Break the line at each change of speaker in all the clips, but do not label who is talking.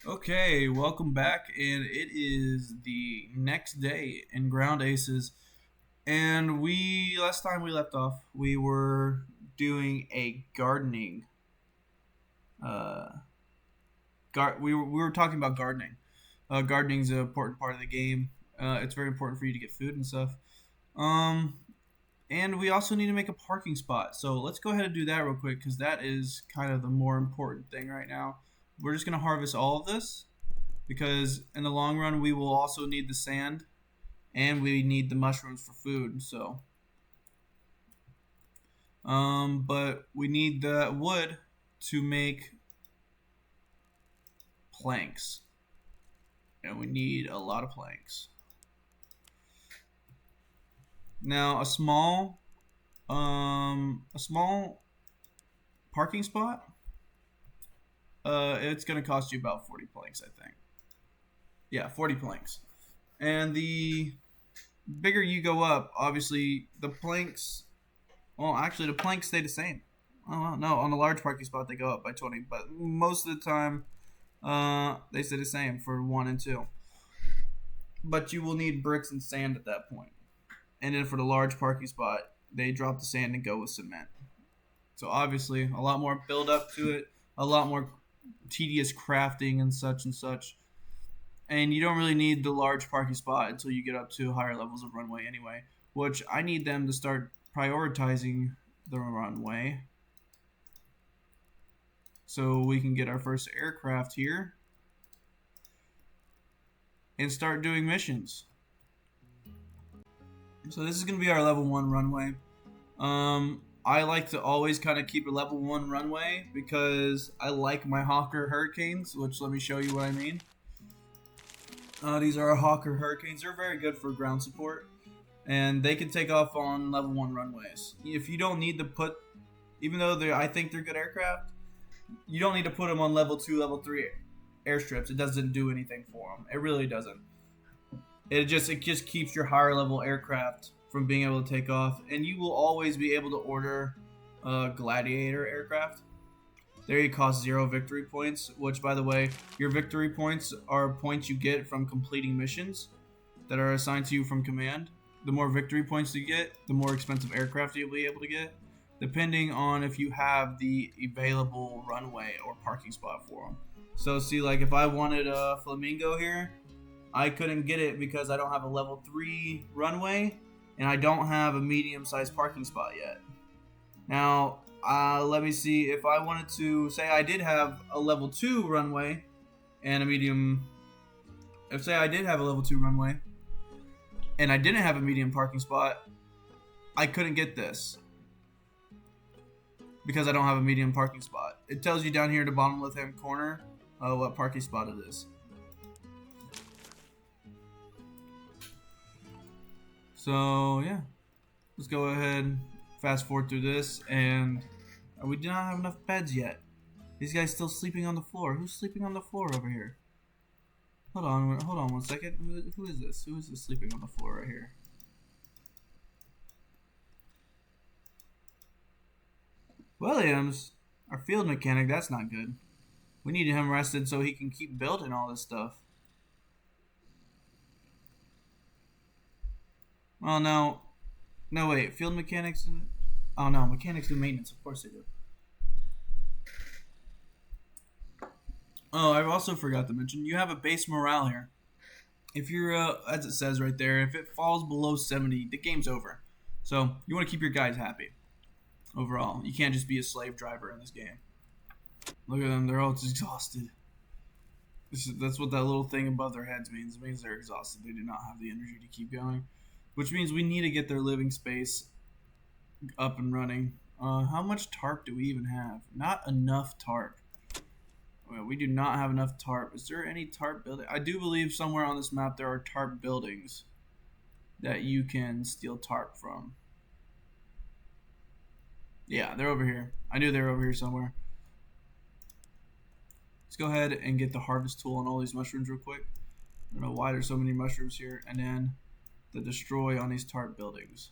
Okay, welcome back, and it is the next day in Ground Aces, and we last time we left off, we were doing a gardening. Uh, we were talking about gardening. Gardening is an important part of the game. It's very important for you to get food and stuff. Um, and we also need to make a parking spot. So let's go ahead and do that real quick because that is kind of the more important thing right now. We're just gonna harvest all of this because in the long run we will also need the sand and we need the mushrooms for food. So, but we need the wood to make planks, and we need a lot of planks. Now, a small parking spot. It's gonna cost you about 40 planks, I think. Yeah, 40 planks. And the bigger you go up, obviously the planks. Well, actually, the planks stay the same. Oh well, no, on the large parking spot they go up by 20, but most of the time, they stay the same for 1 and 2. But you will need bricks and sand at that point. And then for the large parking spot, they drop the sand and go with cement. So obviously, a lot more build up to it, a lot more tedious crafting and such and such. And you don't really need the large parking spot until you get up to higher levels of runway anyway, which I need them to start prioritizing the runway so we can get our first aircraft here and start doing missions. So this is going to be our level 1 runway. I like to always kind of keep a level 1 runway because I like my Hawker Hurricanes, which let me show you what I mean. These are our Hawker Hurricanes. They're very good for ground support, and they can take off on level 1 runways. If you don't need to put, even though I think they're good aircraft, you don't need to put them on level 2, level 3 airstrips. It doesn't do anything for them. It really doesn't. It just keeps your higher level aircraft from being able to take off, and you will always be able to order gladiator aircraft. They cost 0 victory points, which, by the way, your victory points are points you get from completing missions that are assigned to you from command. The more victory points you get, the more expensive aircraft you'll be able to get, depending on if you have the available runway or parking spot for them. So, see, like if I wanted a Flamingo here, I couldn't get it because I don't have a level 3 runway and I don't have a medium-sized parking spot yet. Now, let me see if I wanted to say I did have a level 2 runway and a medium. If say I did have a level 2 runway and I didn't have a medium parking spot, I couldn't get this because I don't have a medium parking spot. It tells you down here in the bottom left-hand corner what parking spot it is. So yeah, let's go ahead, fast forward through this, and we do not have enough beds yet. These guys still sleeping on the floor. Who's sleeping on the floor over here? Hold on 1 second. Who is this? Who is this sleeping on the floor right here? Williams, our field mechanic. That's not good. We need him rested so he can keep building all this stuff. Well, no. No, wait. Field mechanics? Oh, no. Mechanics do maintenance. Of course they do. Oh, I also forgot to mention, you have a base morale here. If you're, as it says right there, if it falls below 70, the game's over. So, you want to keep your guys happy. Overall. You can't just be a slave driver in this game. Look at them. They're all just exhausted. That's what that little thing above their heads means. It means they're exhausted. They do not have the energy to keep going. Which means we need to get their living space up and running. How much tarp do we even have? Not enough tarp. Well, we do not have enough tarp. Is there any tarp building? I do believe somewhere on this map there are tarp buildings that you can steal tarp from. Yeah, they're over here. I knew they were over here somewhere. Let's go ahead and get the harvest tool on all these mushrooms real quick. I don't know why there's so many mushrooms here. And then the destroy on these tarp buildings.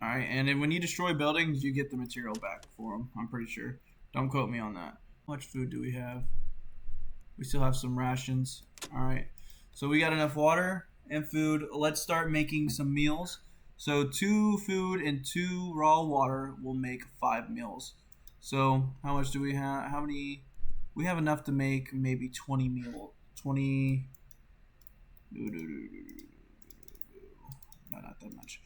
Alright, and then when you destroy buildings, you get the material back for them. I'm pretty sure. Don't quote me on that. How much food do we have? We still have some rations. All right. So we got enough water and food. Let's start making some meals. So 2 food and 2 raw water will make 5 meals. So how much do we have? How many? We have enough to make maybe 20 meal. 20. No, not that much.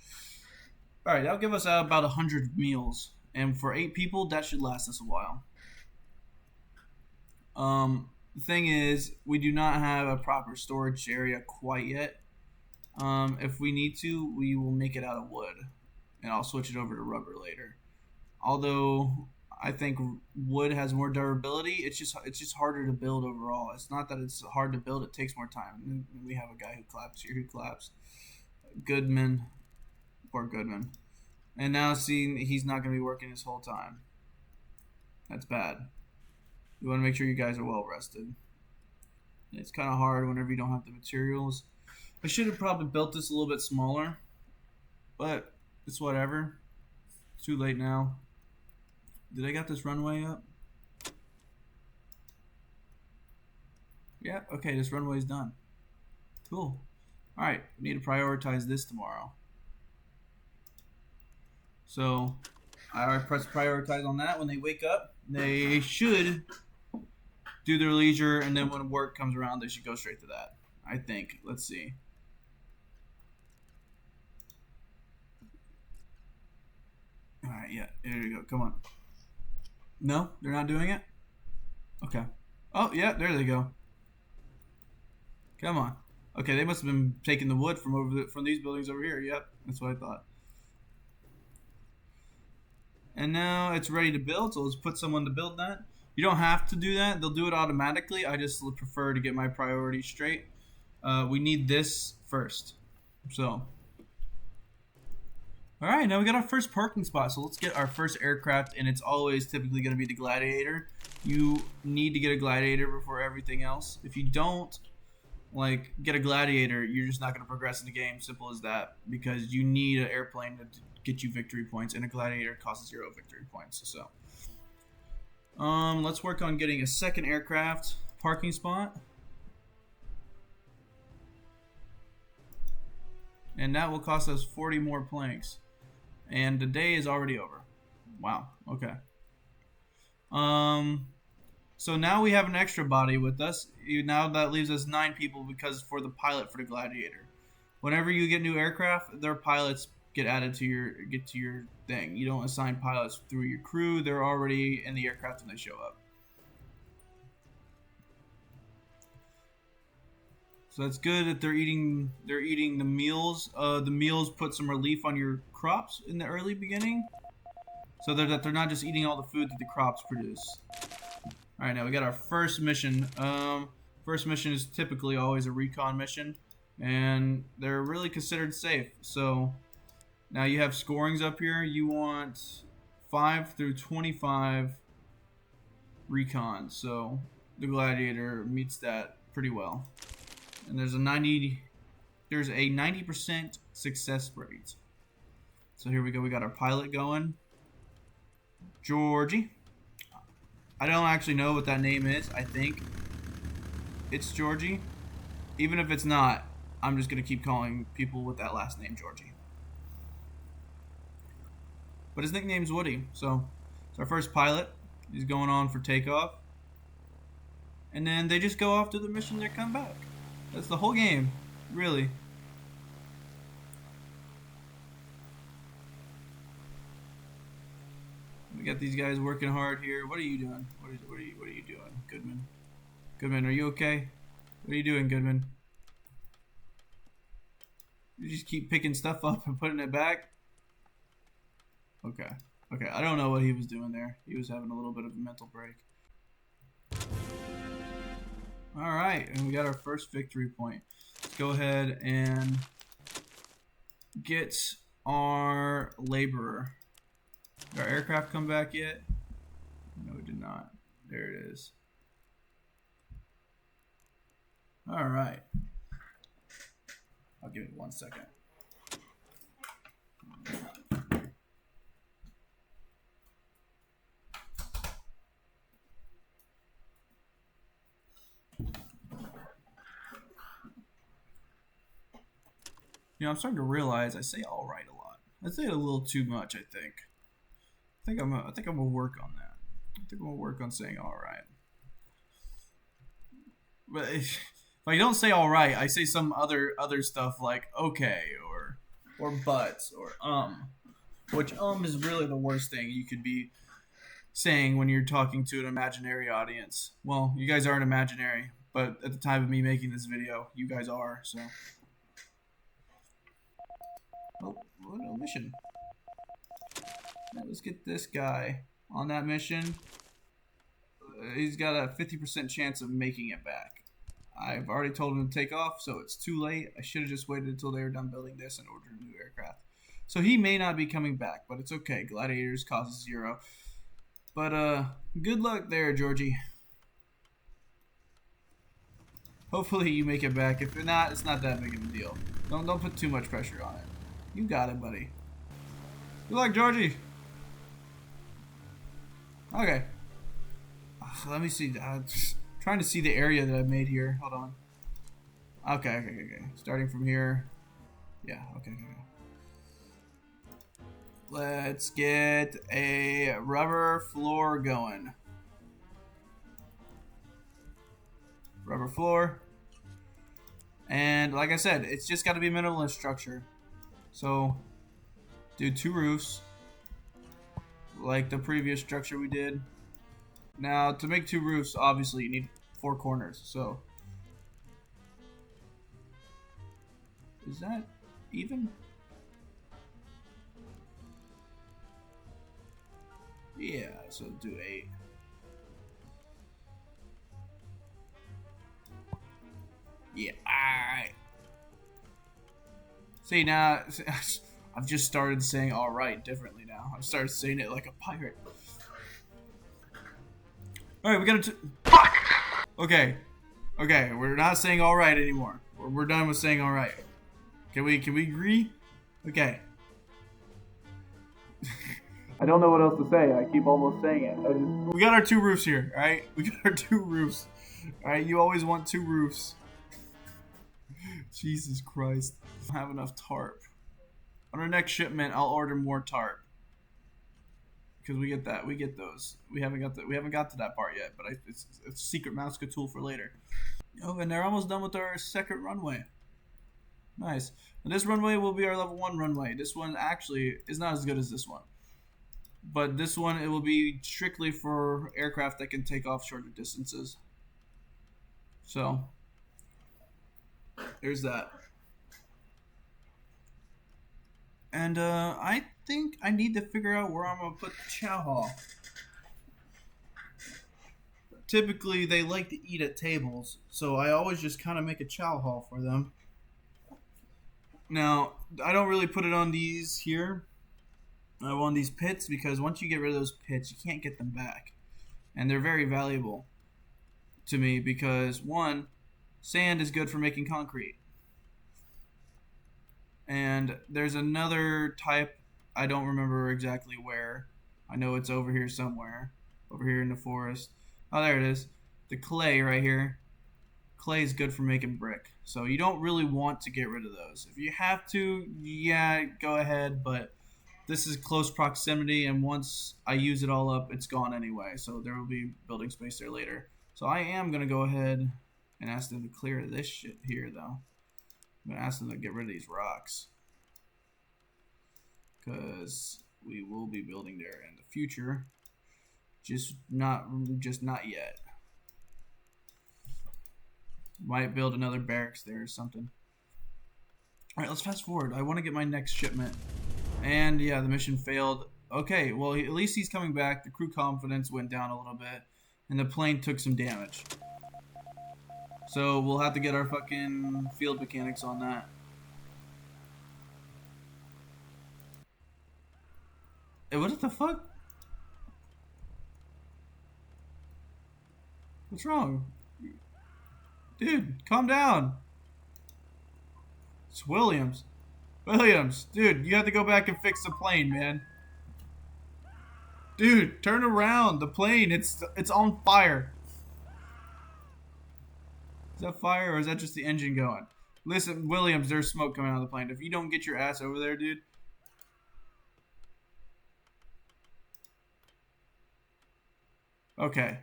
All right, that'll give us about 100 meals, and for 8 people, that should last us a while. The thing is, we do not have a proper storage area quite yet. If we need to, we will make it out of wood, and I'll switch it over to rubber later. Although I think wood has more durability, it's just harder to build overall. It's not that it's hard to build; it takes more time. We have a guy who claps here. Who claps? Goodman, poor Goodman. And now seeing he's not going to be working this whole time. That's bad. You want to make sure you guys are well rested. It's kind of hard whenever you don't have the materials. I should have probably built this a little bit smaller, but it's whatever. It's too late now. Did I got this runway up? Yeah, okay, this runway is done. Cool. Alright, we need to prioritize this tomorrow. So, I press prioritize on that. When they wake up, they should do their leisure, and then when work comes around, they should go straight to that. I think. Let's see. Alright, yeah, there you go. Come on. No, they're not doing it? Okay. Oh, yeah, there they go. Come on. Okay, they must have been taking the wood from these buildings over here. Yep, that's what I thought. And now it's ready to build, so let's put someone to build that. You don't have to do that. They'll do it automatically. I just prefer to get my priorities straight. We need this first. So. Alright, now we got our first parking spot. So let's get our first aircraft, and it's always typically going to be the Gladiator. You need to get a Gladiator before everything else. If you don't, get a Gladiator, you're just not going to progress in the game. Simple as that. Because you need an airplane to get you victory points, and a Gladiator costs 0 victory points. So, let's work on getting a second aircraft parking spot. And that will cost us 40 more planks. And the day is already over. Wow, okay. So now we have an extra body with us. Now that leaves us 9 people because for the pilot for the Gladiator. Whenever you get new aircraft, their pilots get added to your thing. You don't assign pilots through your crew. They're already in the aircraft when they show up. So that's good that they're eating the meals. The meals put some relief on your crops in the early beginning. So that they're not just eating all the food that the crops produce. Alright, now we got our first mission. First mission is typically always a recon mission. And they're really considered safe. So now you have scorings up here. You want 5 through 25 recon. So the Gladiator meets that pretty well. And there's a 90% success rate. So here we go. We got our pilot going. Georgie. I don't actually know what that name is. I think it's Georgie. Even if it's not, I'm just going to keep calling people with that last name Georgie. But his nickname's Woody. So it's our first pilot. He's going on for takeoff. And then they just go off to the mission. They come back. That's the whole game, really. We got these guys working hard here. What are you doing? What are you doing, Goodman? Goodman, are you okay? What are you doing, Goodman? You just keep picking stuff up and putting it back? Okay. Okay, I don't know what he was doing there. He was having a little bit of a mental break. Alright, and we got our first victory point. Let's go ahead and get our laborer. Did our aircraft come back yet? No, it did not. There it is. Alright. I'll give it 1 second. I'm starting to realize I say all right a lot. I say it a little too much, I think. I think I'm gonna work on that. I think I'm gonna work on saying all right. But if I don't say all right, I say some other stuff like okay or but or which is really the worst thing you could be saying when you're talking to an imaginary audience. Well, you guys aren't imaginary, but at the time of me making this video, you guys are. So, oh, no mission. Now let's get this guy on that mission. He's got a 50% chance of making it back. I've already told him to take off, so it's too late. I should have just waited until they were done building this and ordered a new aircraft. So he may not be coming back, but it's okay. Gladiators causes 0. But good luck there, Georgie. Hopefully you make it back. If not, it's not that big of a deal. Don't put too much pressure on it. You got it, buddy. Good luck, Georgie. Okay. Let me see. Trying to see the area that I made here. Hold on. Okay. Starting from here. Yeah, okay. Let's get a rubber floor going. Rubber floor. And like I said, it's just got to be minimalist structure. So, do 2 roofs. Like the previous structure we did. Now, to make 2 roofs, obviously you need 4 corners. So, is that even? Yeah, so do 8. Yeah, alright. See, now, I've just started saying alright differently now. I've started saying it like a pirate. Alright, we gotta Okay, we're not saying alright anymore. We're done with saying alright. Can we agree? Okay. I don't know what else to say. I keep almost saying it. We got our 2 roofs here, alright? We got our 2 roofs. Alright, you always want 2 roofs. Jesus Christ. I don't have enough tarp. On our next shipment, I'll order more tarp. Because we get those. We haven't got to that part yet, but it's a secret Mouska tool for later. Oh, and they're almost done with our second runway. Nice. And this runway will be our level 1 runway. This one actually is not as good as this one. But this one, it will be strictly for aircraft that can take off shorter distances. So, there's that. And I think I need to figure out where I'm going to put the chow hall. Typically, they like to eat at tables, so I always just kind of make a chow hall for them. Now, I don't really put it on these here. I want these pits because once you get rid of those pits, you can't get them back. And they're very valuable to me because, one, sand is good for making concrete. And there's another type, I don't remember exactly where. I know it's over here somewhere. Over here in the forest. Oh, there it is. The clay right here. Clay is good for making brick. So you don't really want to get rid of those. If you have to, yeah, go ahead. But this is close proximity. And once I use it all up, it's gone anyway. So there will be building space there later. So I am going to go ahead and ask them to clear this shit here, though. I'm going to ask them to get rid of these rocks. Because we will be building there in the future. Just not yet. Might build another barracks there or something. Alright, let's fast forward. I want to get my next shipment. And yeah, the mission failed. Okay, well, at least he's coming back. The crew confidence went down a little bit. And the plane took some damage. So we'll have to get our fucking field mechanics on that. Hey, what the fuck? What's wrong? Dude, calm down. It's Williams. Williams, dude, you have to go back and fix the plane, man. Dude, turn around. The plane, it's on fire. Is that fire or is that just the engine going? Listen, Williams, there's smoke coming out of the plane. If you don't get your ass over there, dude. Okay.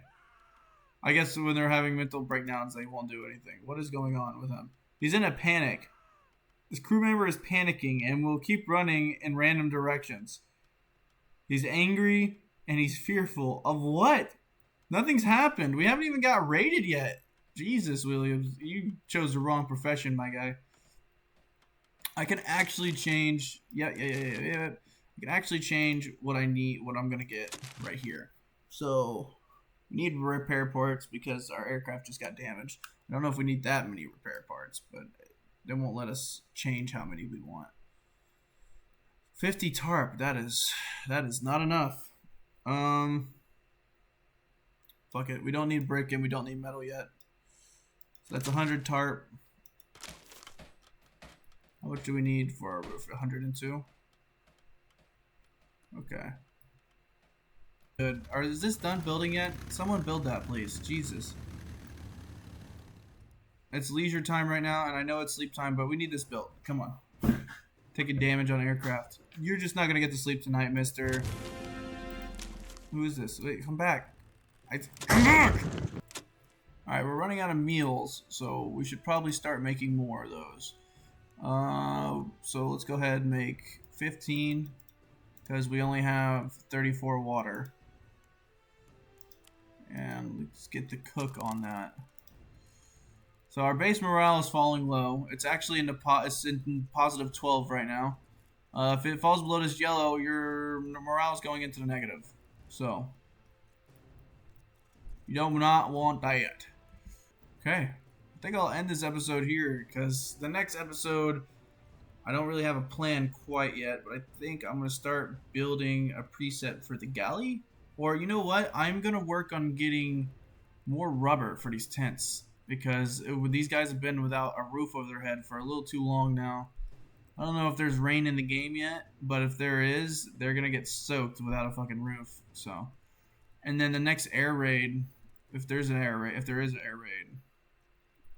I guess when they're having mental breakdowns, they won't do anything. What is going on with him? He's in a panic. This crew member is panicking and will keep running in random directions. He's angry and he's fearful of what? Nothing's happened. We haven't even got raided yet. Jesus, Williams, you chose the wrong profession, my guy. I can actually change. Yeah. I can actually change what I need, what I'm gonna get right here. So we need repair parts because our aircraft just got damaged. I don't know if we need that many repair parts, but they won't let us change how many we want. 50 tarp. That is not enough. Fuck it. We don't need brick and we don't need metal yet. So that's 100 tarp. How much do we need for our roof? 102. Okay. Good. Is this done building yet? Someone build that, please. Jesus. It's leisure time right now, and I know it's sleep time, but we need this built. Come on. Taking damage on aircraft. You're just not gonna get to sleep tonight, mister. Who is this? Wait, come back. Come back! Alright, we're running out of meals, so we should probably start making more of those. So let's go ahead and make 15, because we only have 34 water. And let's get the cook on that. So our base morale is falling low. It's actually it's in positive 12 right now. If it falls below this yellow, your morale is going into the negative. So you do not want that. Okay, I think I'll end this episode here because the next episode, I don't really have a plan quite yet, but I think I'm gonna start building a preset for the galley. Or you know what? I'm gonna work on getting more rubber for these tents. Because these guys have been without a roof over their head for a little too long now. I don't know if there's rain in the game yet, but if there is, they're gonna get soaked without a fucking roof. So, and then the next air raid, if there is an air raid,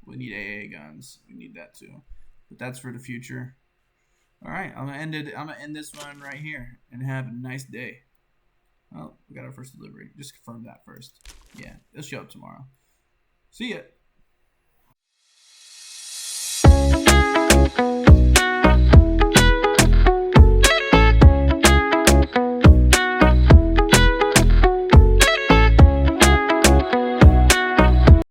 we need AA guns. We need that too, but that's for the future. All right, I'm gonna end this one right here, and have a nice day. Oh, we got our first delivery. Just confirm that first. Yeah, it'll show up tomorrow. See ya.